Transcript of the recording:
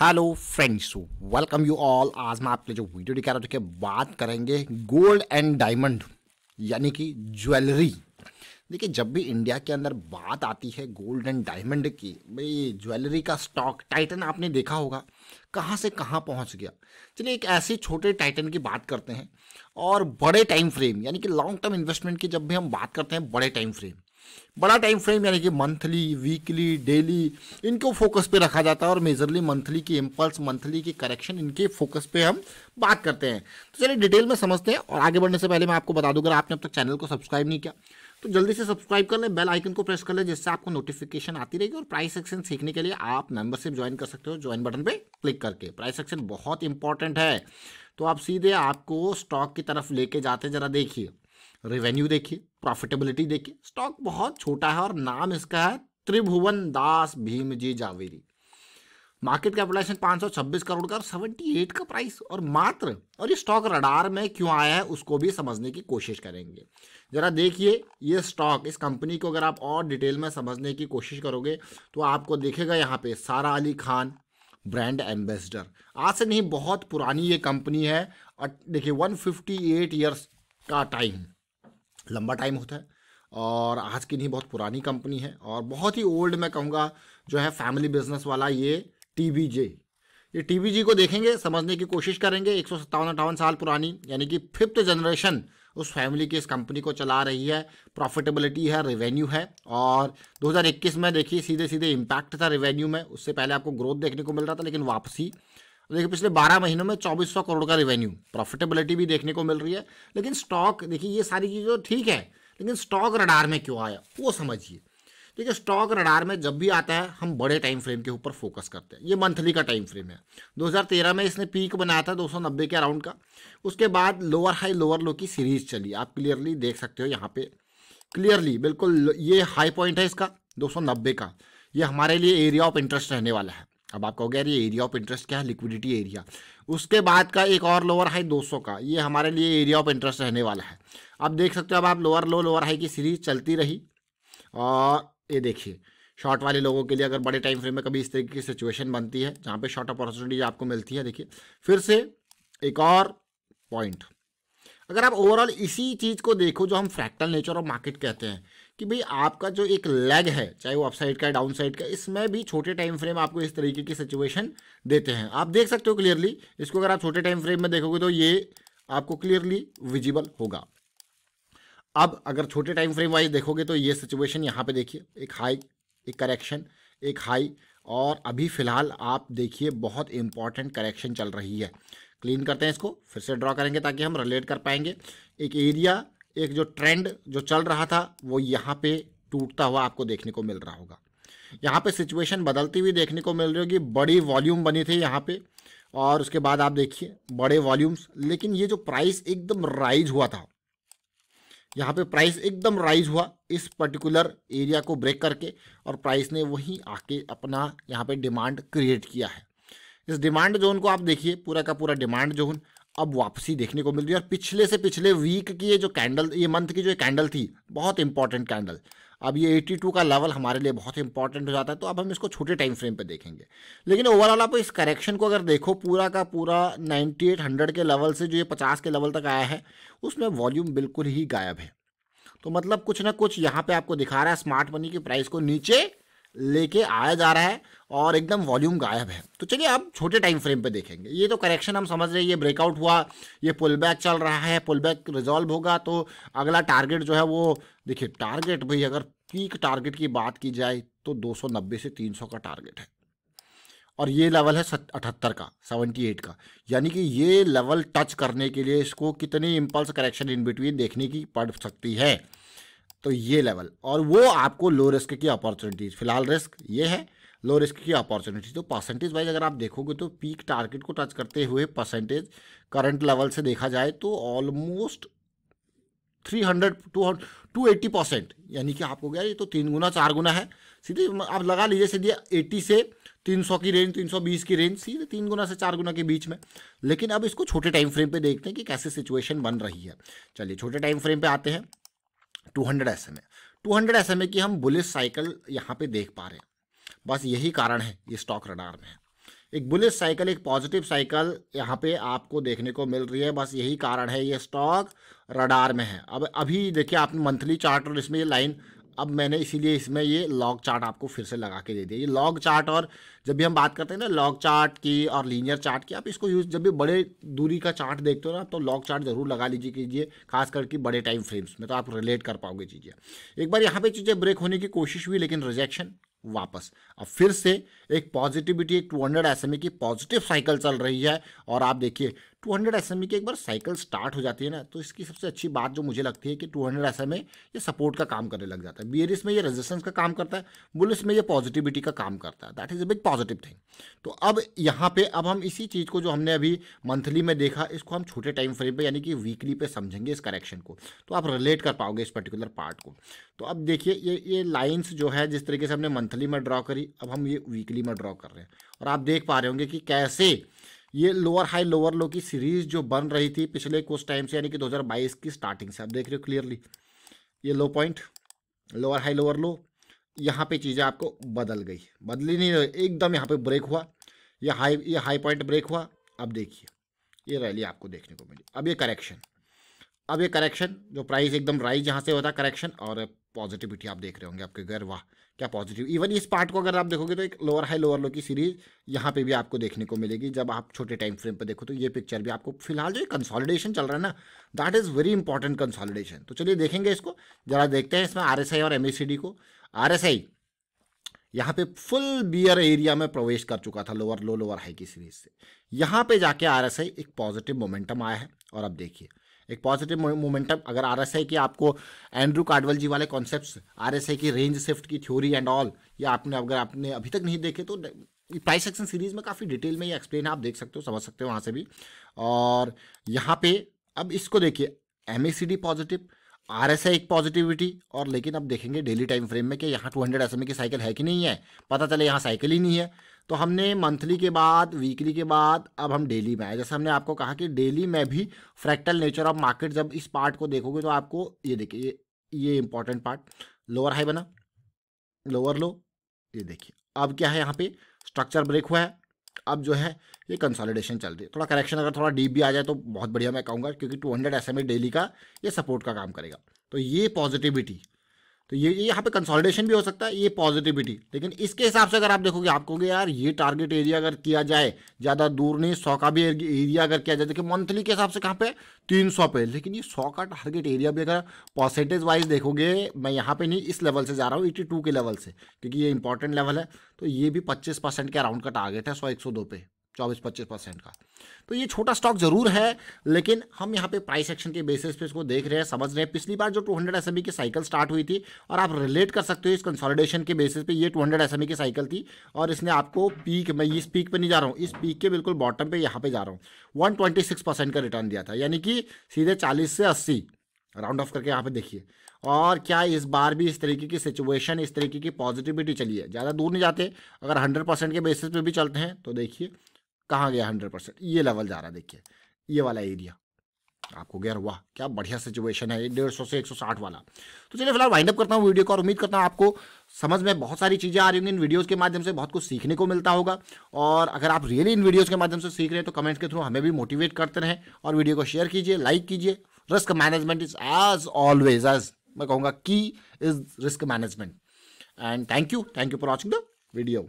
Hello friends, welcome you all. आज मैं आपके लिए जो वीडियो दिखा रहा हूँ, देखिए बात करेंगे गोल्ड एंड डायमंड यानी कि ज्वेलरी। देखिए जब भी इंडिया के अंदर बात आती है गोल्ड एंड डायमंड की, भाई ज्वेलरी का स्टॉक टाइटन आपने देखा होगा कहाँ से कहाँ पहुँच गया। चलिए एक ऐसे छोटे टाइटन की बात करते हैं और बड़े टाइम फ्रेम यानी कि लॉन्ग टर्म इन्वेस्टमेंट की जब भी हम बात करते हैं, बड़ा टाइम फ्रेम यानी कि मंथली, वीकली, डेली, इनको फोकस पे रखा जाता है और मेजरली मंथली की इम्पल्स, मंथली की करेक्शन, इनके फोकस पे हम बात करते हैं। तो चलिए डिटेल में समझते हैं और आगे बढ़ने से पहले मैं आपको बता दूं, अगर आपने अब तक चैनल को सब्सक्राइब नहीं किया तो जल्दी से सब्सक्राइब कर लें, बेल आइकन को प्रेस कर लें, जिससे आपको नोटिफिकेशन आती रहेगी। और प्राइस सेक्शन सीखने के लिए आप मेंबरशिप ज्वाइन कर सकते हो, ज्वाइन बटन पे क्लिक करके। प्राइस सेक्शन बहुत इंपॉर्टेंट है, तो आप सीधे आपको स्टॉक की तरफ लेके जाते हैं। जरा देखिए, रेवेन्यू देखिए, प्रॉफिटेबिलिटी देखिए। स्टॉक बहुत छोटा है और नाम इसका है त्रिभुवन दास भीमजी जावेरी। मार्केट कैपिटलाइजेशन 526 करोड़ का और 78 का प्राइस और ये स्टॉक रडार में क्यों आया है उसको भी समझने की कोशिश करेंगे। जरा देखिए ये स्टॉक, इस कंपनी को अगर आप और डिटेल में समझने की कोशिश करोगे तो आपको दिखेगा यहाँ पे सारा अली खान ब्रांड एम्बेसडर। आज से नहीं, बहुत पुरानी ये कंपनी है। और देखिए 158 ईयर्स का टाइम, लंबा टाइम होता है और आज की नहीं, बहुत पुरानी कंपनी है और बहुत ही ओल्ड मैं कहूँगा जो है फैमिली बिजनेस वाला ये टीबीजे। ये टीबीजी को देखेंगे, समझने की कोशिश करेंगे। 157-58 साल पुरानी यानी कि 5th जनरेशन उस फैमिली की इस कंपनी को चला रही है। प्रॉफिटेबिलिटी है, रेवेन्यू है। और 2021 में देखिए सीधे सीधे इम्पैक्ट था रेवेन्यू में। उससे पहले आपको ग्रोथ देखने को मिल रहा था, लेकिन वापसी देखिए पिछले 12 महीनों में 2400 करोड़ का रेवेन्यू, प्रॉफिटेबिलिटी भी देखने को मिल रही है। लेकिन स्टॉक देखिए, ये सारी चीज़ें तो ठीक है, लेकिन स्टॉक रडार में क्यों आया वो समझिए। देखिए स्टॉक रडार में जब भी आता है हम बड़े टाइम फ्रेम के ऊपर फोकस करते हैं। ये मंथली का टाइम फ्रेम है। 2013 में इसने पीक बनाया था 290 के अराउंड का। उसके बाद लोअर हाई लोअर लो की सीरीज चली, आप क्लियरली देख सकते हो यहाँ पे, क्लियरली बिल्कुल ये हाई पॉइंट है इसका 290 का। ये हमारे लिए एरिया ऑफ इंटरेस्ट रहने वाला है। अब आप कहोगे यार ये एरिया ऑफ इंटरेस्ट क्या है? Liquidity area. उसके बाद का एक और लोअर हाई 200 का, ये हमारे लिए एरिया ऑफ इंटरेस्ट रहने वाला है। आप देख सकते हो, अब आप लोअर लो लोअर हाई की सीरीज चलती रही और ये देखिए शॉर्ट वाले लोगों के लिए अगर बड़े टाइम फ्रेम में कभी इस तरीके की सिचुएशन बनती है जहाँ पे शॉर्ट अपॉर्चुनिटी आपको मिलती है, देखिए फिर से एक और पॉइंट। अगर आप ओवरऑल इसी चीज़ को देखो जो हम फ्रैक्टल नेचर ऑफ मार्केट कहते हैं कि भाई आपका जो एक लेग है, चाहे वो अपसाइड का है डाउन साइड का, इसमें भी छोटे टाइम फ्रेम आपको इस तरीके की सिचुएशन देते हैं। आप देख सकते हो क्लियरली इसको, अगर आप छोटे टाइम फ्रेम में देखोगे तो ये आपको क्लियरली विजिबल होगा। अब अगर छोटे टाइम फ्रेम वाइज देखोगे तो ये सिचुएशन यहाँ पे देखिए, एक हाई, एक करेक्शन, एक हाई, और अभी फिलहाल आप देखिए बहुत इंपॉर्टेंट करेक्शन चल रही है। क्लीन करते हैं इसको, फिर से ड्रॉ करेंगे ताकि हम रिलेट कर पाएंगे। एक एरिया, एक जो ट्रेंड जो चल रहा था वो यहाँ पे टूटता हुआ आपको देखने को मिल रहा होगा। यहाँ पे सिचुएशन बदलती हुई देखने को मिल रही होगी। बड़ी वॉल्यूम बनी थी यहाँ पे और उसके बाद आप देखिए बड़े वॉल्यूम्स, लेकिन ये जो प्राइस एकदम राइज हुआ था, यहाँ पे प्राइस एकदम राइज हुआ इस पर्टिकुलर एरिया को ब्रेक करके, और प्राइस ने वहीं आके अपना यहाँ पे डिमांड क्रिएट किया है। इस डिमांड जोन को आप देखिए, पूरा का पूरा डिमांड जोन अब वापसी देखने को मिल रही है। और पिछले से पिछले वीक की ये जो कैंडल, ये मंथ की जो कैंडल थी, बहुत इंपॉर्टेंट कैंडल, अब ये 82 का लेवल हमारे लिए बहुत इंपॉर्टेंट हो जाता है। तो अब हम इसको छोटे टाइम फ्रेम पे देखेंगे। लेकिन ओवरऑल आप इस करेक्शन को अगर देखो, पूरा का पूरा 9800 के लेवल से जो ये 50 के लेवल तक आया है, उसमें वॉल्यूम बिल्कुल ही गायब है। तो मतलब कुछ ना कुछ यहाँ पे आपको दिखा रहा है, स्मार्ट मनी की प्राइस को नीचे लेके आया जा रहा है और एकदम वॉल्यूम गायब है। तो चलिए अब छोटे टाइम फ्रेम पे देखेंगे। ये तो करेक्शन हम समझ रहे हैं, ये ब्रेकआउट हुआ, ये पुल बैक चल रहा है, पुल बैक रिजॉल्व होगा तो अगला टारगेट जो है वो देखिए, टारगेट भाई अगर पीक टारगेट की बात की जाए तो 290 से 300 का टारगेट है और ये लेवल है 78 का, 78 का। यानी कि ये लेवल टच करने के लिए इसको कितनी इम्पल्स करेक्शन इन बिटवीन देखने की पड़ सकती है। तो ये लेवल, और वो आपको लो रिस्क की अपॉर्चुनिटीज, फिलहाल रिस्क ये है, लो रिस्क की अपॉर्चुनिटी। तो परसेंटेज वाइज अगर आप देखोगे तो पीक टारगेट को टच करते हुए परसेंटेज करंट लेवल से देखा जाए तो ऑलमोस्ट 300 280%, यानी कि आपको क्या ये तो 3 गुना 4 गुना है। सीधे आप लगा लीजिए, सीधे 80 से 300 की रेंज, 320 की रेंज, सीधे 3 गुना से 4 गुना के बीच में। लेकिन अब इसको छोटे टाइम फ्रेम पे देखते हैं कि कैसे सिचुएशन बन रही है। चलिए छोटे टाइम फ्रेम पे आते हैं। 200 SMA, 200 SMA की हम बुलिश साइकिल यहाँ पे देख पा रहे हैं। बस यही कारण है ये स्टॉक रडार में है। एक बुलिश साइकिल, एक पॉजिटिव साइकिल यहाँ पे आपको देखने को मिल रही है। बस यही कारण है ये स्टॉक रडार में है। अब अभी देखिए आपने मंथली चार्ट और इसमें ये लाइन, अब मैंने इसीलिए इसमें ये लॉग चार्ट आपको फिर से लगा के दे दिया। ये लॉग चार्ट, और जब भी हम बात करते हैं ना लॉग चार्ट की और लीनियर चार्ट की, आप इसको यूज जब भी बड़े दूरी का चार्ट देखते हो ना, तो लॉग चार्ट जरूर लगा लीजिए कीजिए, खास करके बड़े टाइम फ्रेम्स में, तो आप रिलेट कर पाओगे चीज़ें। एक बार यहाँ पे चीज़ें ब्रेक होने की कोशिश हुई लेकिन रिजेक्शन वापस। अब फिर से एक पॉजिटिविटी, एक 200 एसएमई की पॉजिटिव साइकिल चल रही है। और आप देखिए 200 एसएमई की एक बार साइकिल स्टार्ट हो जाती है ना, तो इसकी सबसे अच्छी बात जो मुझे लगती है कि 200 एसएमई ये सपोर्ट का काम करने लग जाता है। बियरिश में ये रेजिस्टेंस का काम करता है, बुलिश में ये पॉजिटिविटी का काम करता है। That is a big positive thing. तो अब यहाँ पे अब हम इसी चीज़ को जो हमने अभी मंथली में देखा, इसको हम छोटे टाइम फ्रेम पे यानी कि वीकली पे समझेंगे इस करेक्शन को, तो आप रिलेट कर पाओगे इस पर्टिकुलर पार्ट को। तो अब देखिए ये लाइंस जो है जिस तरीके से हमने मंथली में ड्रॉ करी, अब हम ये वीकली में ड्रॉ कर रहे हैं। और आप देख पा रहे होंगे कि कैसे ये लोअर हाई लोअर लो की सीरीज जो बन रही थी पिछले कुछ टाइम से, यानी कि 2022 की स्टार्टिंग से, आप देख रहे हो क्लियरली ये low point, lower high lower low, यहाँ पे चीज़ें आपको बदल गई, बदली नहीं एकदम यहाँ पे ब्रेक हुआ, ये हाई पॉइंट ब्रेक हुआ। अब देखिए ये रैली आपको देखने को मिली। अब ये करेक्शन, अब ये करेक्शन जो प्राइस एकदम राइज जहाँ से होता है करेक्शन, और पॉजिटिविटी आप देख रहे होंगे आपके घर, वाह क्या पॉजिटिव। इवन इस पार्ट को अगर आप देखोगे तो एक लोअर हाई लोअर लो की सीरीज यहाँ पे भी आपको देखने को मिलेगी। जब आप छोटे टाइम फ्रेम पे देखो तो ये पिक्चर भी आपको, फिलहाल जो कंसोलिडेशन चल रहा है ना, that is very important consolidation. तो चलिए देखेंगे इसको, जरा देखते हैं इसमें RSI और MACD को। RSI यहाँ पे फुल बियर एरिया में प्रवेश कर चुका था लोअर लो लोअर हाई की सीरीज से, यहाँ पे जाके RSI एक पॉजिटिव मोमेंटम आया है। और अब देखिए एक पॉजिटिव मोमेंटम, अगर RSI की आपको एंड्रू कार्डवेल जी वाले कॉन्सेप्ट्स, RSI की रेंज शिफ्ट की थ्योरी एंड ऑल, ये आपने अगर आपने अभी तक नहीं देखे तो प्राइस एक्शन सीरीज में काफ़ी डिटेल में ये एक्सप्लेन है, आप देख सकते हो, समझ सकते हो वहाँ से भी। और यहाँ पे अब इसको देखिए MACD पॉजिटिव, RSI एक पॉजिटिविटी, और लेकिन अब देखेंगे डेली टाइम फ्रेम में कि यहाँ 200 एसएमई की साइकिल है कि नहीं है, पता चले यहाँ साइकिल ही नहीं है। तो हमने मंथली के बाद, वीकली के बाद, अब हम डेली में आए। जैसे हमने आपको कहा कि डेली में भी फ्रैक्टल नेचर ऑफ मार्केट, जब इस पार्ट को देखोगे तो आपको ये देखिए ये इंपॉर्टेंट पार्ट, लोअर हाई बना, लोअर लो, ये देखिए अब क्या है, यहाँ पे स्ट्रक्चर ब्रेक हुआ है। अब जो है ये कंसोलिडेशन चल रही है, थोड़ा करेक्शन अगर थोड़ा डीप भी आ जाए तो बहुत बढ़िया मैं कहूँगा, क्योंकि 200 एसएमई डेली का ये सपोर्ट का काम करेगा। तो ये पॉजिटिविटी, तो ये यहाँ पे कंसोलिडेशन भी हो सकता है, ये पॉजिटिविटी। लेकिन इसके हिसाब से अगर आप देखोगे, आप कहोगे यार ये टारगेट एरिया अगर किया जाए, ज़्यादा दूर नहीं, 100 का भी एरिया अगर किया जाए, देखिए मंथली के हिसाब से कहाँ पे 300 पे, लेकिन ये 100 का टारगेट एरिया भी अगर परसेंटेज वाइज देखोगे, मैं यहाँ पे नहीं इस लेवल से जा रहा हूँ 82 के लेवल से, क्योंकि ये इंपॉर्टेंट लेवल है, तो ये भी 25% के अराउंड का टारगेट है, 100-102 पे 24-25% का। तो ये छोटा स्टॉक जरूर है, लेकिन हम यहाँ पे प्राइस एक्शन के बेसिस पे इसको देख रहे हैं, समझ रहे हैं। पिछली बार जो 200 एसएमई की साइकिल स्टार्ट हुई थी, और आप रिलेट कर सकते हो इस कंसोलिडेशन के बेसिस पे, ये 200 एसएमई की साइकिल थी, और इसने आपको पीक, मैं इस पीक पे नहीं जा रहा हूँ, इस पीक के बिल्कुल बॉटम पे यहाँ पे जा रहा हूँ, 126% का रिटर्न दिया था, यानी कि सीधे 40 से 80 राउंड ऑफ करके यहाँ पे देखिए। और क्या इस बार भी इस तरीके की सिचुएशन, इस तरीके की पॉजिटिविटी चली है, ज़्यादा दूर नहीं जाते, अगर 100% के बेसिस पे भी चलते हैं तो देखिए कहाँ गया 100%, ये लेवल जा रहा है, देखिए ये वाला एरिया आपको गया, वाह क्या बढ़िया सिचुएशन है 150 से 160 वाला। तो चलिए फिलहाल वाइंड अप करता हूँ वीडियो को, और उम्मीद करता हूँ आपको समझ में बहुत सारी चीज़ें आ रही होंगी, इन वीडियोस के माध्यम से बहुत कुछ सीखने को मिलता होगा। और अगर आप रियली इन वीडियोस के माध्यम से सीख रहे हैं तो कमेंट्स के थ्रू हमें भी मोटिवेट करते रहें, और वीडियो को शेयर कीजिए, लाइक कीजिए। Risk management is as always, as मैं कहूँगा की is risk management. And thank you for watching the video.